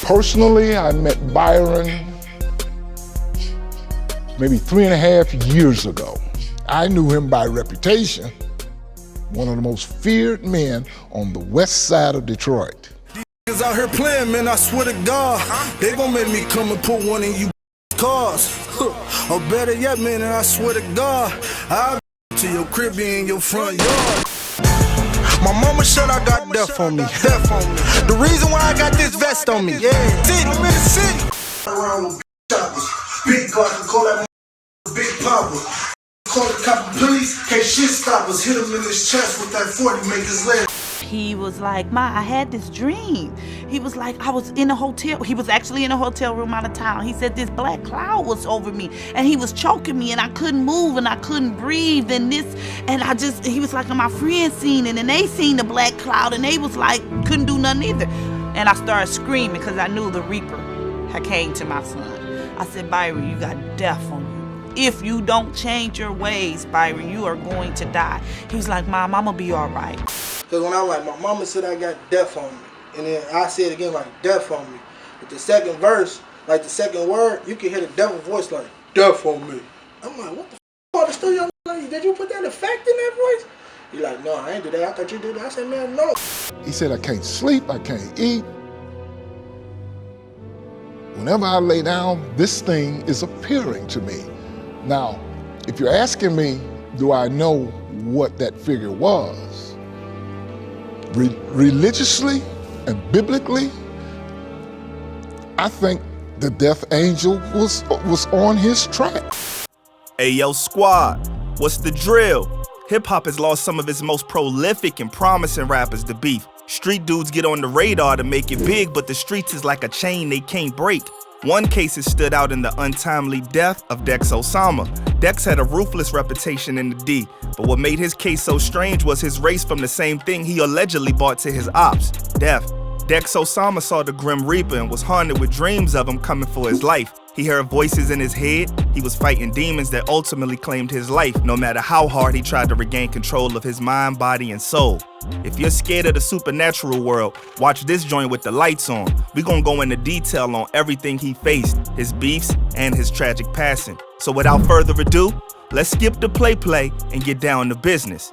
Personally, I met Byron maybe 3.5 years ago. I knew him by reputation, one of the most feared men on the west side of Detroit. These out here playing, man, I swear to God, they gon' make me come and put one in you cars. Or better yet, man, and I swear to God, I'll to your crib in your front yard. My mama said I got death on me, death on me. The reason why I got this vest on me, yeah. I'm in the city. Around with choppers, big guns, call that big popper. Call the cop, please, can't shit stop us. Hit him in his chest with that 40, make his leg. He was like, Ma, I had this dream. He was like, I was in a hotel. He was actually in a hotel room out of town. He said this black cloud was over me and he was choking me and I couldn't move and I couldn't breathe and this. And he was like, and my friends seen it and they seen the black cloud and they was like, couldn't do nothing either. And I started screaming because I knew the Reaper had came to my son. I said, Byron, you got death on you. If you don't change your ways, Byron, you are going to die. He was like, Mom, I'm gonna be all right. Because when I was like, my mama said I got death on me. And then I said again, like, death on me. But the second verse, like the second word, you can hear the devil voice like, death on me. I'm like, what the f*** the studio? Like, did you put that effect in that voice? He's like, no, I ain't do that. I thought you did that. I said, man, no. He said, I can't sleep, I can't eat. Whenever I lay down, this thing is appearing to me. Now, if you're asking me, do I know what that figure was? Religiously and biblically, I think the death angel was on his track. Hey yo, squad, what's the drill? Hip-hop has lost some of its most prolific and promising rappers to beef. Street dudes get on the radar to make it big, but the streets is like a chain they can't break. One case has stood out in the untimely death of Dex Osama. Dex had a ruthless reputation in the D, but what made his case so strange was his race from the same thing he allegedly brought to his ops, death. Dex Osama saw the Grim Reaper and was haunted with dreams of him coming for his life. He heard voices in his head. He was fighting demons that ultimately claimed his life, no matter how hard he tried to regain control of his mind, body, and soul. If you're scared of the supernatural world, watch this joint with the lights on. We gonna go into detail on everything he faced, his beefs, and his tragic passing. So without further ado, let's skip the play and get down to business.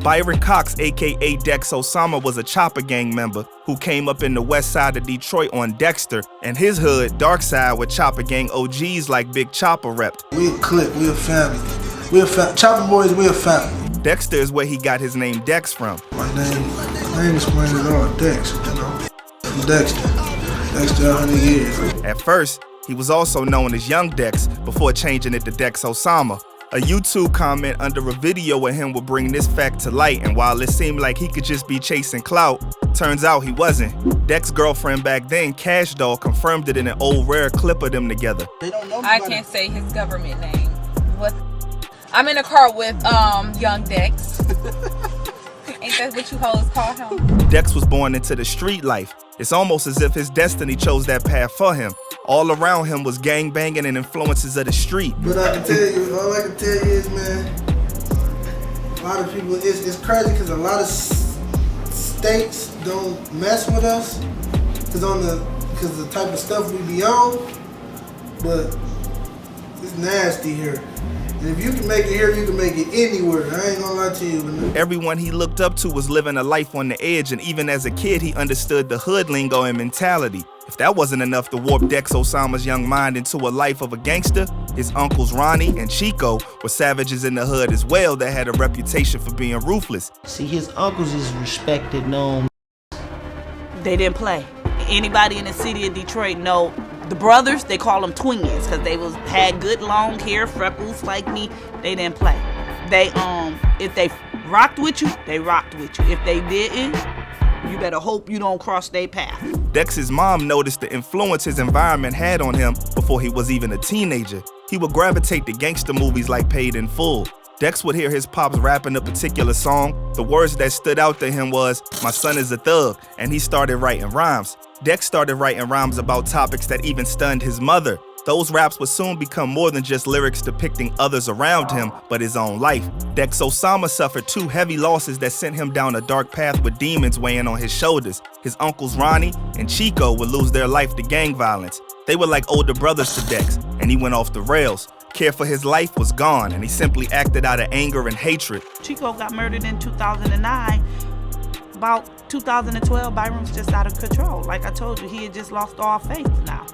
Byron Cox, aka Dex Osama, was a chopper gang member who came up in the west side of Detroit on Dexter, and his hood, dark side, with chopper gang OGs like Big Chopper repped. We a clique, we a family. We a Chopper boys, we a family. Dexter is where he got his name Dex from. My name explains it all, Dex, you know. From Dexter 100 years. At first, he was also known as Young Dex before changing it to Dex Osama. A YouTube comment under a video of him would bring this fact to light, and while it seemed like he could just be chasing clout, turns out he wasn't. Dex's girlfriend back then, Cash Doll, confirmed it in an old rare clip of them together. I can't say his government name. What? I'm in a car with Young Dex. Ain't that what you hoes call him? Dex was born into the street life. It's almost as if his destiny chose that path for him. All around him was gangbanging and influences of the street. But I can tell you, all I can tell you is, man, a lot of people, it's crazy because a lot of states don't mess with us because the type of stuff we be on, but it's nasty here. And if you can make it here, you can make it anywhere. I ain't gonna lie to you. Everyone he looked up to was living a life on the edge, and even as a kid, he understood the hood lingo and mentality. If that wasn't enough to warp Dex Osama's young mind into a life of a gangster, his uncles Ronnie and Chico were savages in the hood as well that had a reputation for being ruthless. See, his uncles is respected, known. They didn't play. Anybody in the city of Detroit know the brothers, they call them twins because they had good long hair, freckles like me. They didn't play. They if they rocked with you, they rocked with you. If they didn't, you better hope you don't cross their path. Dex's mom noticed the influence his environment had on him before he was even a teenager. He would gravitate to gangster movies like Paid in Full. Dex would hear his pops rapping a particular song. The words that stood out to him was, "My son is a thug," and he started writing rhymes. Dex started writing rhymes about topics that even stunned his mother. Those raps would soon become more than just lyrics depicting others around him, but his own life. Dex Osama suffered 2 heavy losses that sent him down a dark path with demons weighing on his shoulders. His uncles Ronnie and Chico would lose their life to gang violence. They were like older brothers to Dex, and he went off the rails. Care for his life was gone, and he simply acted out of anger and hatred. Chico got murdered in 2009. About 2012, Byron was just out of control. Like I told you, he had just lost all faith now.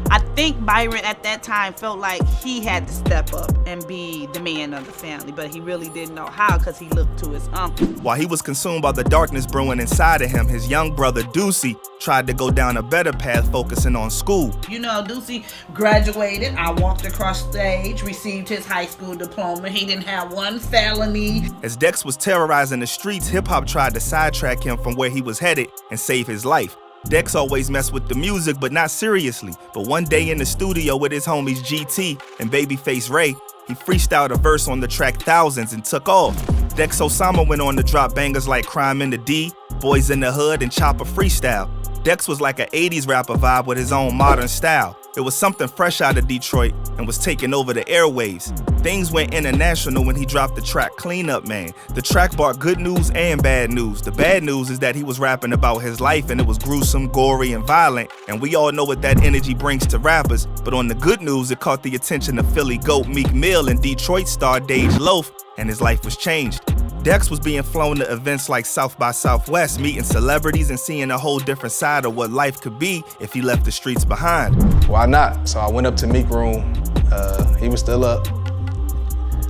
I think Byron at that time felt like he had to step up and be the man of the family, but he really didn't know how because he looked to his uncle. While he was consumed by the darkness brewing inside of him, his young brother Deucey tried to go down a better path focusing on school. You know, Deucey graduated. I walked across stage, received his high school diploma. He didn't have one felony. As Dex was terrorizing the streets, hip-hop tried to sidetrack him from where he was headed and save his life. Dex always messed with the music, but not seriously. But one day in the studio with his homies GT and Babyface Ray, he freestyled a verse on the track Thousands and took off. Dex Osama went on to drop bangers like Crime in the D, Boys in the Hood, and Chopper Freestyle. Dex was like an 80s rapper vibe with his own modern style. It was something fresh out of Detroit and was taking over the airwaves. Things went international when he dropped the track Clean Up Man. The track brought good news and bad news. The bad news is that he was rapping about his life and it was gruesome, gory, and violent. And we all know what that energy brings to rappers. But on the good news, it caught the attention of Philly GOAT Meek Mill and Detroit star Dage Loaf, and his life was changed. Dex was being flown to events like South by Southwest, meeting celebrities and seeing a whole different side of what life could be if he left the streets behind. Why not? So I went up to Meek room. He was still up.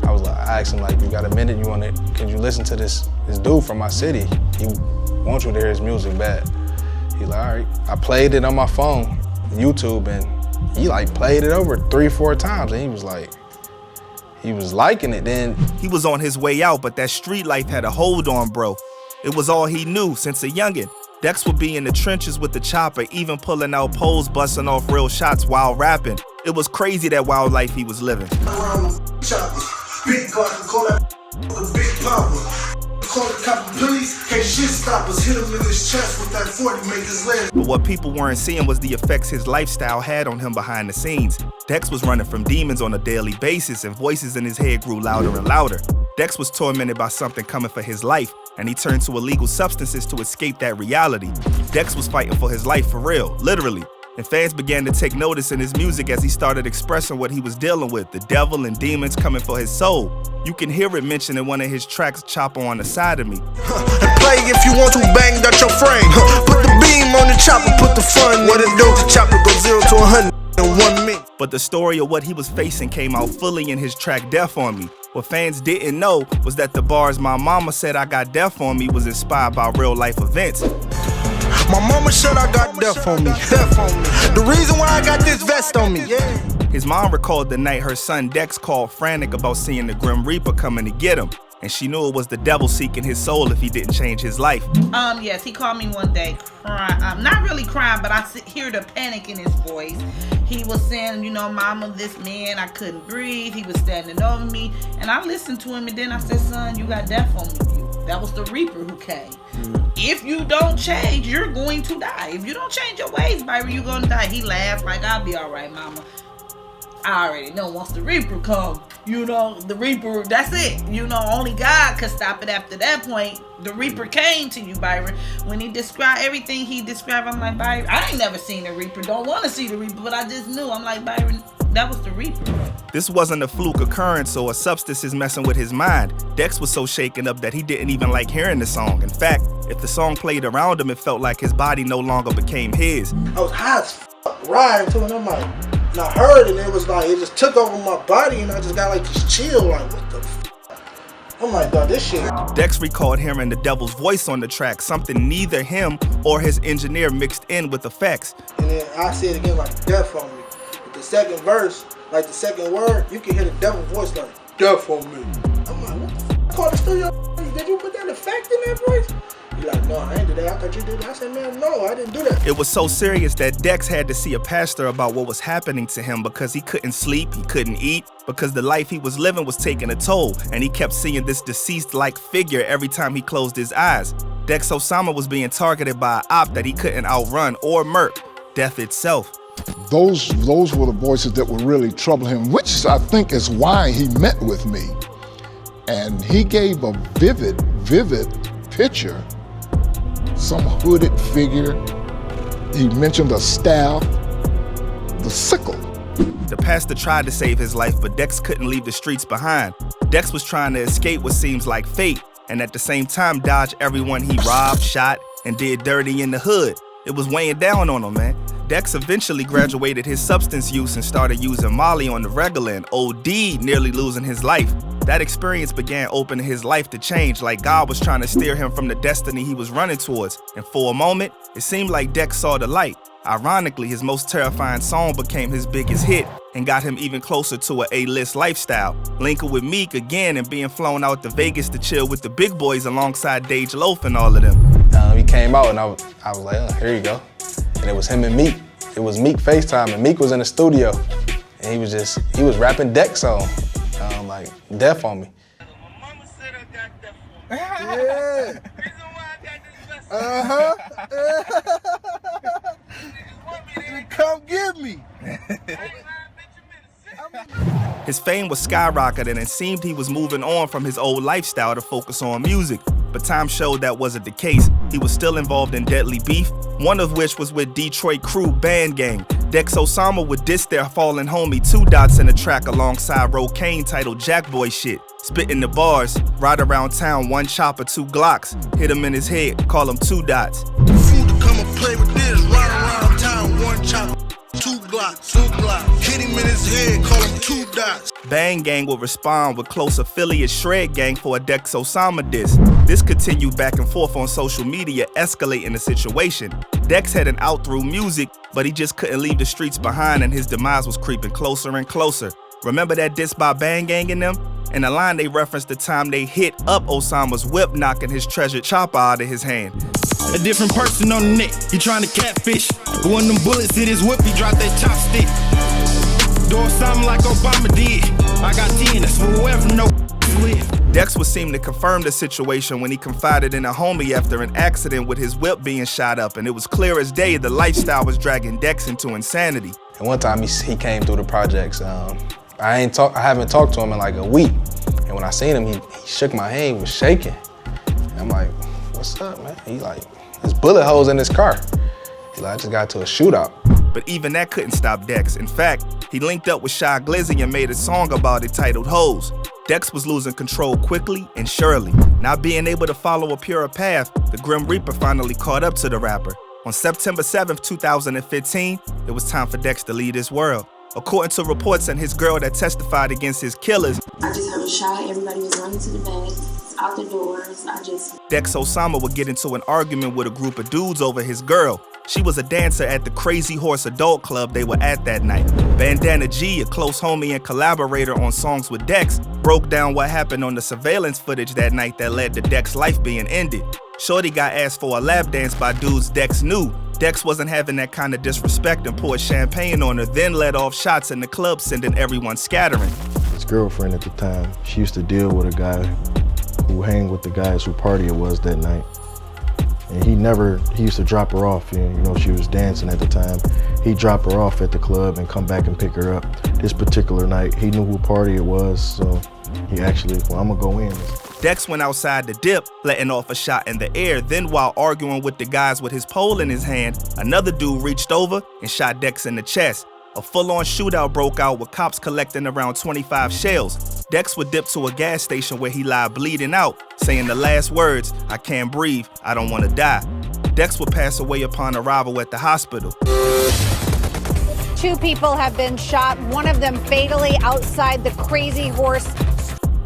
I asked him, like, you got a minute? Can you listen to this dude from my city? He wants you to hear his music bad. He's like, all right. I played it on my phone, YouTube, and he like played it over 3-4 times, and he was liking it. Then he was on his way out, but that street life had a hold on bro. It was all he knew since a youngin'. Dex would be in the trenches with the chopper, even pulling out poles, busting off real shots while rapping. It was crazy that wild life he was living. Big garden, call that Big Papa. Call the cop, please, can't shit stop us. Hit him in his chest with that 40, make his leg. But what people weren't seeing was the effects his lifestyle had on him behind the scenes. Dex was running from demons on a daily basis, and voices in his head grew louder and louder. Dex was tormented by something coming for his life, and he turned to illegal substances to escape that reality. Dex was fighting for his life for real, literally. And fans began to take notice in his music as he started expressing what he was dealing with, the devil and demons coming for his soul. You can hear it mentioned in one of his tracks, Chopper on the Side of Me. Play if you want to, bang out your frame. Put the beam on the chopper, put the fun. What it do? The chopper go 0 to 100 in 1 minute. But the story of what he was facing came out fully in his track Death on Me. What fans didn't know was that the bars "My mama said I got death on me" was inspired by real life events. My mama said I got death on me. The reason why I got this vest on me. His mom recalled the night her son Dex called frantic about seeing the Grim Reaper coming to get him. And she knew it was the devil seeking his soul if he didn't change his life. Yes, he called me one day crying. Not really crying, but I hear the panic in his voice. He was saying, you know, mama, this man, I couldn't breathe. He was standing over me. And I listened to him, and then I said, son, you got death on you. That was the Reaper who came. If you don't change, you're going to die. If you don't change your ways, Byron, you're going to die. He laughed like, I'll be all right, mama. I already know once the Reaper come, you know, the Reaper, that's it. You know, only God could stop it after that point. The Reaper came to you, Byron. When he described everything he described, I'm like, Byron, I ain't never seen the Reaper. Don't want to see the Reaper, but I just knew. I'm like, Byron, that was the Reaper. This wasn't a fluke occurrence or a substance messing with his mind. Dex was so shaken up that he didn't even like hearing the song. In fact, if the song played around him, it felt like his body no longer became his. I was high as fuck riding to it, and I'm like, and I heard it, and it was like, it just took over my body, and I just got like this chill, like, what the f? I'm like, dog, this shit. Dex recalled hearing the devil's voice on the track, something neither him or his engineer mixed in with effects. And then I say it again, like, death on me. With the second verse, like the second word, you can hear the devil's voice, like, death on me. I'm like, what the f? Call the studio, did you put that effect in that voice? He's like, no, I ain't do that. I thought you did that. I said, man, no, I didn't do that. It was so serious that Dex had to see a pastor about what was happening to him because he couldn't sleep, he couldn't eat, because the life he was living was taking a toll, and he kept seeing this deceased-like figure every time he closed his eyes. Dex Osama was being targeted by an op that he couldn't outrun or murk, death itself. Those were the voices that would really trouble him, which I think is why he met with me. And he gave a vivid picture, some hooded figure. He mentioned a staff, the sickle. The pastor tried to save his life, but Dex couldn't leave the streets behind. Dex was trying to escape what seems like fate, and at the same time dodge everyone he robbed, shot, and did dirty in the hood. It was weighing down on him, man. Dex eventually graduated his substance use and started using Molly on the regular and OD'd, nearly losing his life. That experience began opening his life to change, like God was trying to steer him from the destiny he was running towards. And for a moment, it seemed like Dex saw the light. Ironically, his most terrifying song became his biggest hit and got him even closer to an A-list lifestyle, linking with Meek again and being flown out to Vegas to chill with the big boys alongside Dage Loaf and all of them. He came out and I was like, oh, here you go. And it was him and Meek. It was Meek FaceTime, and Meek was in the studio. And he was rapping Dex song, like Death on Me. Yeah. Come get me. His fame was skyrocketing and it seemed he was moving on from his old lifestyle to focus on music. But time showed that wasn't the case. He was still involved in deadly beef, one of which was with Detroit crew Band Gang. Dex Osama would diss their fallen homie 2 Dots in a track alongside Rocaine titled Jackboy Shit. Spitting the bars, ride around town, 1 chopper, 2 Glocks. Hit him in his head, call him 2 Dots. Food to come and play with this, ride around town, 1 chopper, 2 Glocks, 2 Glocks. Hit him in his head, call him 2 Dots. Bang Gang would respond with close affiliate Shred Gang for a Dex Osama diss. This continued back and forth on social media, escalating the situation. Dex had an out through music, but he just couldn't leave the streets behind and his demise was creeping closer and closer. Remember that diss by Bang Gang and them? In the line they referenced the time they hit up Osama's whip, knocking his treasured chopper out of his hand. A different person on the neck, he trying to catfish. When them bullets hit his whip, he dropped that chopstick. Doing something like Obama did. I got 10, that's for whoever knows. Dex would seem to confirm the situation when he confided in a homie after an accident with his whip being shot up, and it was clear as day the lifestyle was dragging Dex into insanity. And one time he came through the projects. I haven't talked to him in like a week. And when I seen him, he shook my hand, he was shaking. And I'm like, what's up, man? He like, there's bullet holes in his car. He like, I just got to a shootout. But even that couldn't stop Dex. In fact, he linked up with Shy Glizzy and made a song about it titled Hoes. Dex was losing control quickly and surely. Not being able to follow a purer path, the Grim Reaper finally caught up to the rapper. On September 7th, 2015, it was time for Dex to leave this world. According to reports and his girl that testified against his killers, I just heard a shot, everybody was running to the bed, out the doors, Dex Osama would get into an argument with a group of dudes over his girl. She was a dancer at the Crazy Horse Adult Club they were at that night. Bandana G, a close homie and collaborator on songs with Dex, broke down what happened on the surveillance footage that night that led to Dex's life being ended. Shorty got asked for a lap dance by dudes Dex knew. Dex wasn't having that kind of disrespect and poured champagne on her, then let off shots in the club, sending everyone scattering. His girlfriend at the time, she used to deal with a guy who hang with the guys who party it was that night. And he used to drop her off, you know, she was dancing at the time. He'd drop her off at the club and come back and pick her up. This particular night, he knew who party it was, so he actually, well, I'm gonna go in. Dex went outside to dip, letting off a shot in the air. Then while arguing with the guys with his pole in his hand, another dude reached over and shot Dex in the chest. A full-on shootout broke out with cops collecting around 25 shells. Dex would dip to a gas station where he lied bleeding out, saying the last words, "I can't breathe, I don't want to die." Dex would pass away upon arrival at the hospital. 2 people have been shot, one of them fatally outside the Crazy Horse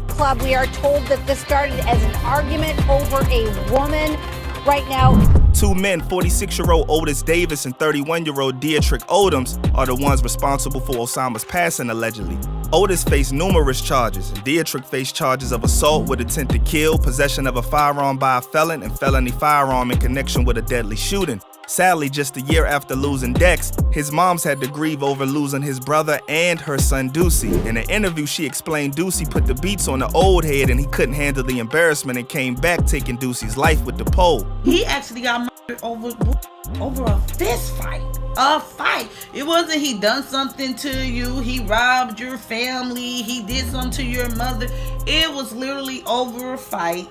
Club. We are told that this started as an argument over a woman. Right now, 2 men, 46-year-old Otis Davis and 31-year-old Dietrich Odoms, are the ones responsible for Osama's passing, allegedly. Otis faced numerous charges, and Dietrich faced charges of assault with intent to kill, possession of a firearm by a felon, and felony firearm in connection with a deadly shooting. Sadly, just a year after losing Dex, his moms had to grieve over losing his brother and her son Deucey. In an interview, she explained Deucey put the beats on the old head and he couldn't handle the embarrassment and came back taking Deucey's life with the pole. He actually got murdered over a fist fight. A fight. It wasn't he done something to you, he robbed your family, he did something to your mother. It was literally over a fight.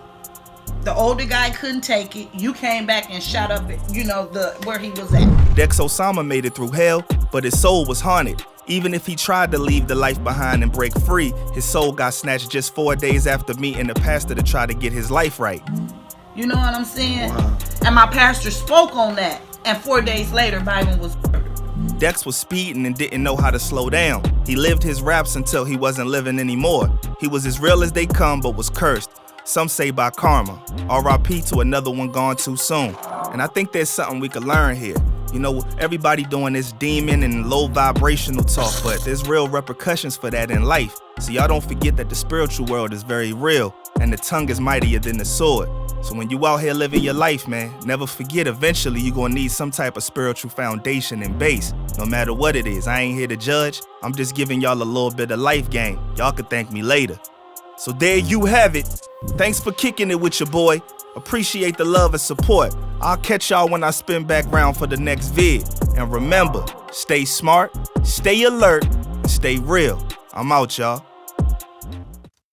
The older guy couldn't take it. You came back and shot up, where he was at. Dex Osama made it through hell, but his soul was haunted. Even if he tried to leave the life behind and break free, his soul got snatched just 4 days after meeting the pastor to try to get his life right. You know what I'm saying? Wow. And my pastor spoke on that. And 4 days later, Byron was murdered. Dex was speeding and didn't know how to slow down. He lived his raps until he wasn't living anymore. He was as real as they come, but was cursed. Some say by karma. R.I.P. to another one gone too soon. And I think there's something we could learn here. Everybody doing this demon and low vibrational talk, but there's real repercussions for that in life. So y'all don't forget that the spiritual world is very real, and the tongue is mightier than the sword. So when you out here living your life, man, never forget eventually you're gonna need some type of spiritual foundation and base, no matter what it is. I ain't here to judge. I'm just giving y'all a little bit of life game. Y'all can thank me later. So there you have it. Thanks for kicking it with your boy. Appreciate the love and support. I'll catch y'all when I spin back round for the next vid. And remember, stay smart, stay alert, and stay real. I'm out, y'all.